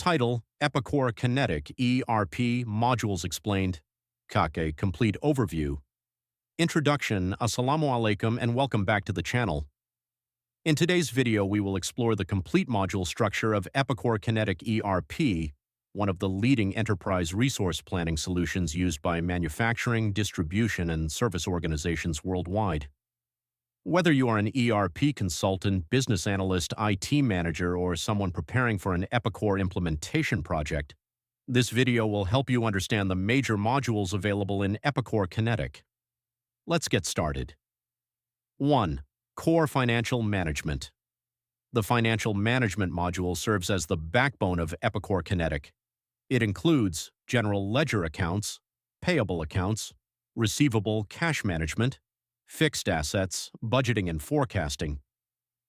Title: Epicor Kinetic ERP Modules Explained. Kake Complete Overview. Introduction. Assalamu alaikum and welcome back to the channel. In today's video, we will explore the complete module structure of Epicor Kinetic ERP, one of the leading enterprise resource planning solutions used by manufacturing, distribution, and service organizations worldwide. Whether you are an ERP consultant, business analyst, IT manager, or someone preparing for an Epicor implementation project, this video will help you understand the major modules available in Epicor Kinetic. Let's get started. 1. Core Financial Management. The Financial Management module serves as the backbone of Epicor Kinetic. It includes general ledger accounts, payable accounts, receivable cash management, fixed assets, budgeting and forecasting,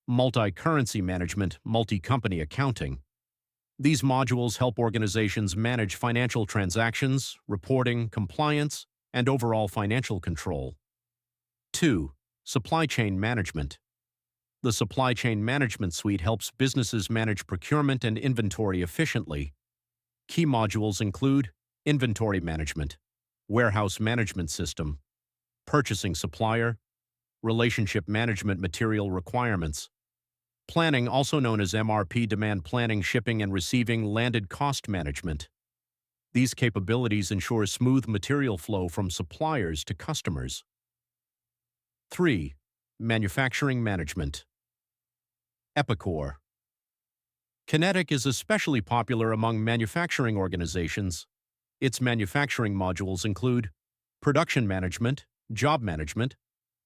multi-currency management, multi-company accounting. These modules help organizations manage financial transactions, reporting, compliance, and overall financial control. 2. Supply Chain Management. The Supply Chain Management Suite helps businesses manage procurement and inventory efficiently. Key modules include Inventory Management, Warehouse Management System, Purchasing Supplier, Relationship Management Material Requirements, Planning, also known as MRP, Demand Planning, Shipping and Receiving, Landed Cost Management. These capabilities ensure smooth material flow from suppliers to customers. 3. Manufacturing Management. Epicor. Kinetic is especially popular among manufacturing organizations. Its manufacturing modules include Production Management, Job Management,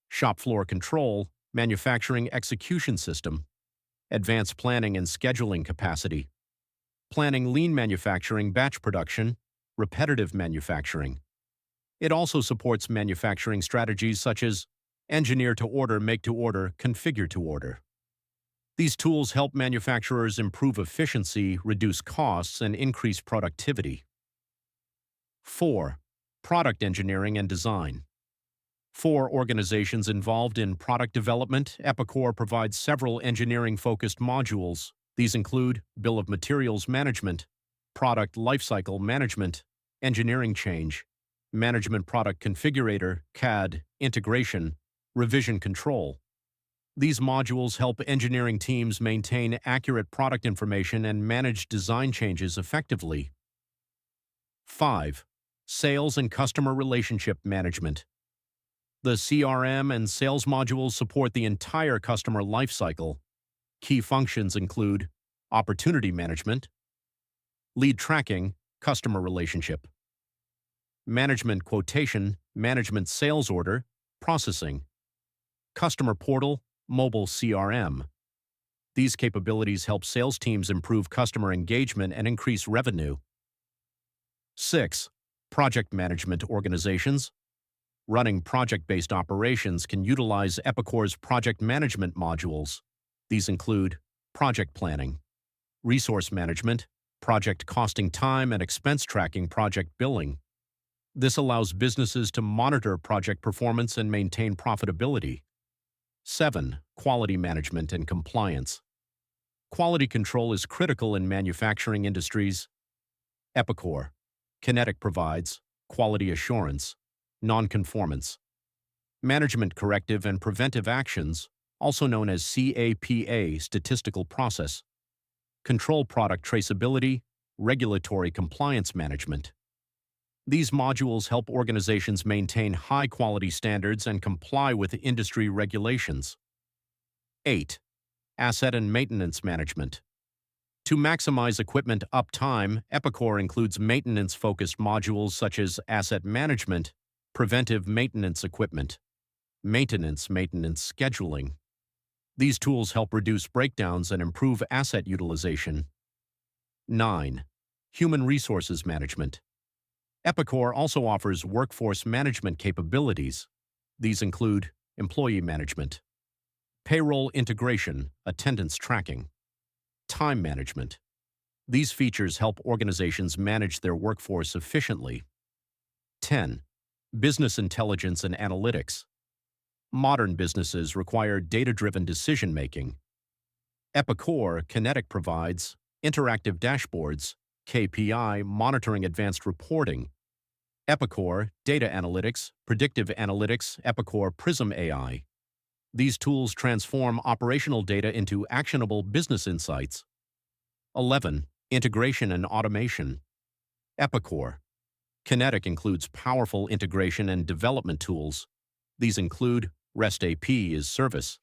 Shop Floor Control, Manufacturing Execution System, Advanced Planning and Scheduling Capacity, Planning Lean Manufacturing, Batch Production, Repetitive Manufacturing. It also supports manufacturing strategies such as Engineer to Order, Make to Order, Configure to Order. These tools help manufacturers improve efficiency, reduce costs, and increase productivity. 4. Product Engineering and Design. For organizations involved in product development, Epicor provides several engineering-focused modules. These include Bill of Materials Management, Product Lifecycle Management, Engineering Change, Management Product Configurator, CAD, Integration, Revision Control. These modules help engineering teams maintain accurate product information and manage design changes effectively. 5. Sales and Customer Relationship Management. The CRM and sales modules support the entire customer lifecycle. Key functions include Opportunity Management, Lead Tracking, Customer Relationship, Management Quotation, Management Sales Order, Processing, Customer Portal, Mobile CRM. These capabilities help sales teams improve customer engagement and increase revenue. 6. Project Management Organizations. Running project-based operations can utilize Epicor's project management modules. These include Project Planning, Resource Management, Project Costing, Time and Expense Tracking, Project Billing. This allows businesses to monitor project performance and maintain profitability. 7. Quality Management and Compliance. Quality control is critical in manufacturing industries. Epicor Kinetic provides quality assurance, non-conformance, management corrective and preventive actions, also known as CAPA statistical process, control product traceability, regulatory compliance management. These modules help organizations maintain high-quality standards and comply with industry regulations. 8. Asset and Maintenance Management. To maximize equipment uptime, Epicor includes maintenance-focused modules such as Asset Management, Preventive Maintenance Equipment, Maintenance Scheduling. These tools help reduce breakdowns and improve asset utilization. 9. Human Resources Management. Epicor also offers workforce management capabilities. These include Employee Management, Payroll Integration, Attendance Tracking, Time Management. These features help organizations manage their workforce efficiently. 10. Business Intelligence and Analytics. Modern businesses require data-driven decision-making. Epicor Kinetic provides interactive dashboards, KPI, monitoring advanced reporting. Epicor, data analytics, predictive analytics, Epicor Prism AI. These tools transform operational data into actionable business insights. 11. Integration and automation. Epicor. Kinetic includes powerful integration and development tools. These include REST API as service,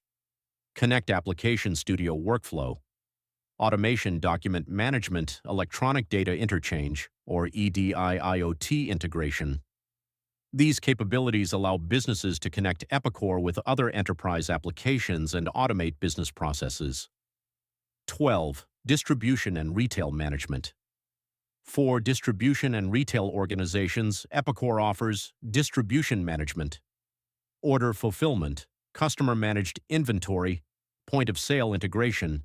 Connect Application Studio workflow, automation document management, electronic data interchange, or EDI/IoT integration. These capabilities allow businesses to connect Epicor with other enterprise applications and automate business processes. 12. Distribution and retail management. For distribution and retail organizations, Epicor offers distribution management, order fulfillment, customer-managed inventory, point-of-sale integration.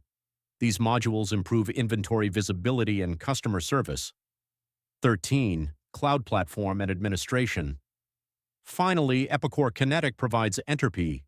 These modules improve inventory visibility and customer service. 13. Cloud platform and administration. Finally, Epicor Kinetic provides entropy,